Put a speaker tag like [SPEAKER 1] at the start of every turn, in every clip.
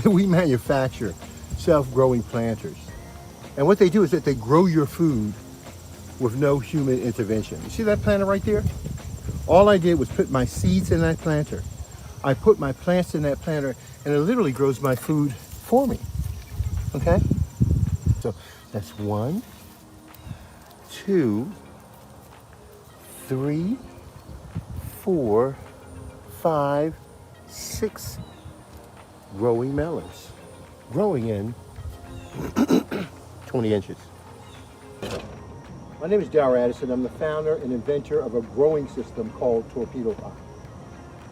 [SPEAKER 1] We manufacture self-growing planters. And what they do is that they grow your food with no human intervention. You see that planter right there? All I did was put my seeds in that planter. I put my plants in that planter, and it literally grows my food for me. Okay? So that's 1, 2, 3, 4, 5, 6 growing melons. Growing in 20 inches. My name is Darrell Addison. I'm the founder and inventor of a growing system called torpedo pot.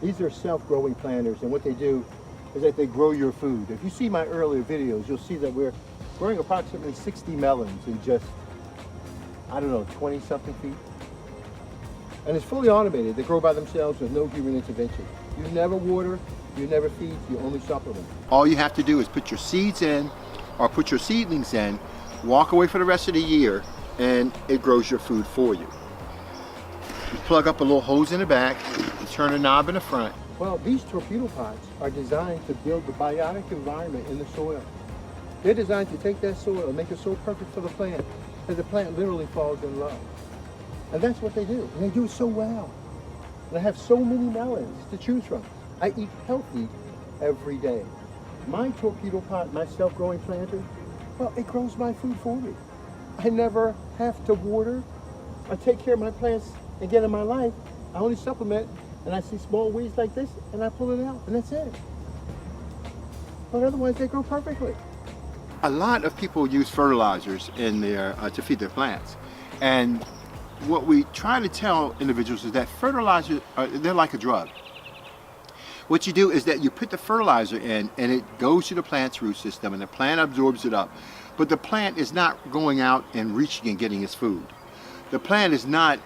[SPEAKER 1] These are self-growing planters, and what they do is that they grow your food. If you see my earlier videos, you'll see that we're growing approximately 60 melons in just, I don't know, 20-something feet. And it's fully automated. They grow by themselves with no human intervention. You never water, you never feed, you only supplement. All you have to do is put your seeds in or put your seedlings in, walk away for the rest of the year, and it grows your food for you. You plug up a little hose in the back, you turn a knob in the front. Well, these torpedo pots are designed to build the biotic environment in the soil. They're designed to take that soil and make it so perfect for the plant that the plant literally falls in love. And that's what they do. And they do it so well. And I have so many melons to choose from. I eat healthy every day. My torpedo pot, my self-growing planter, well, it grows my food for me. I never have to water. I take care of my plants again in my life. I only supplement, and I see small weeds like this, and I pull it out, and that's it. But otherwise, they grow perfectly. A lot of people use fertilizers in their to feed their plants, and what we try to tell individuals is that fertilizers they're like a drug. What you do is that you put the fertilizer in, and it goes to the plant's root system, and the plant absorbs it up. But the plant is not going out and reaching and getting its food. The plant is not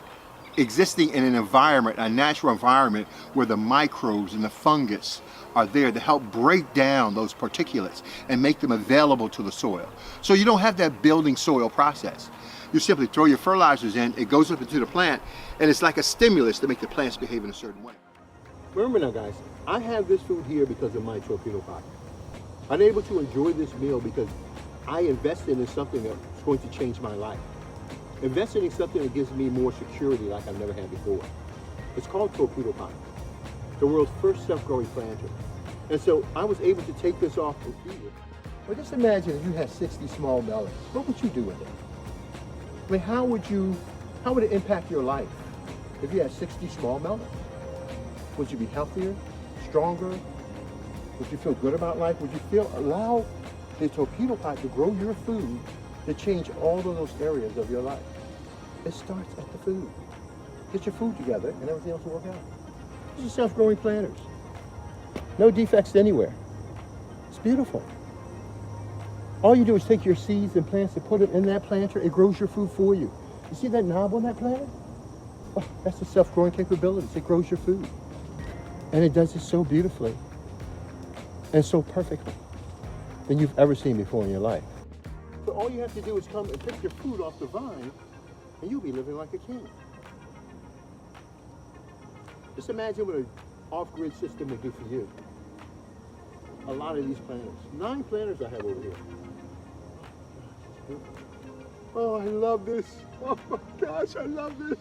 [SPEAKER 1] existing in an environment, a natural environment, where the microbes and the fungus are there to help break down those particulates and make them available to the soil. So you don't have that building soil process. You simply throw your fertilizers in, it goes up into the plant, and it's like a stimulus to make the plants behave in a certain way. Remember now, guys, I have this food here because of my torpedo pot. I'm able to enjoy this meal because I invested in something that's going to change my life. Invested in something that gives me more security like I've never had before. It's called torpedo pot, the world's first self-growing planter. And so I was able to take this off and feed it. But just imagine if you had 60 small melons. What would you do with it? I mean, how would it impact your life if you had 60 small melons? Would you be healthier, stronger? Would you feel good about life? Would you allow the torpedo pot to grow your food to change all of those areas of your life? It starts at the food. Get your food together and everything else will work out. These are self-growing planters. No defects anywhere. It's beautiful. All you do is take your seeds and plants and put them in that planter. It grows your food for you. You see that knob on that planter? Oh, that's the self-growing capabilities. It grows your food. And it does it so beautifully and so perfectly than you've ever seen before in your life. So all you have to do is come and pick your food off the vine, and you'll be living like a king. Just imagine what an off-grid system will do for you. A lot of these planters. 9 planters I have over here. Oh, I love this. Oh my gosh, I love this.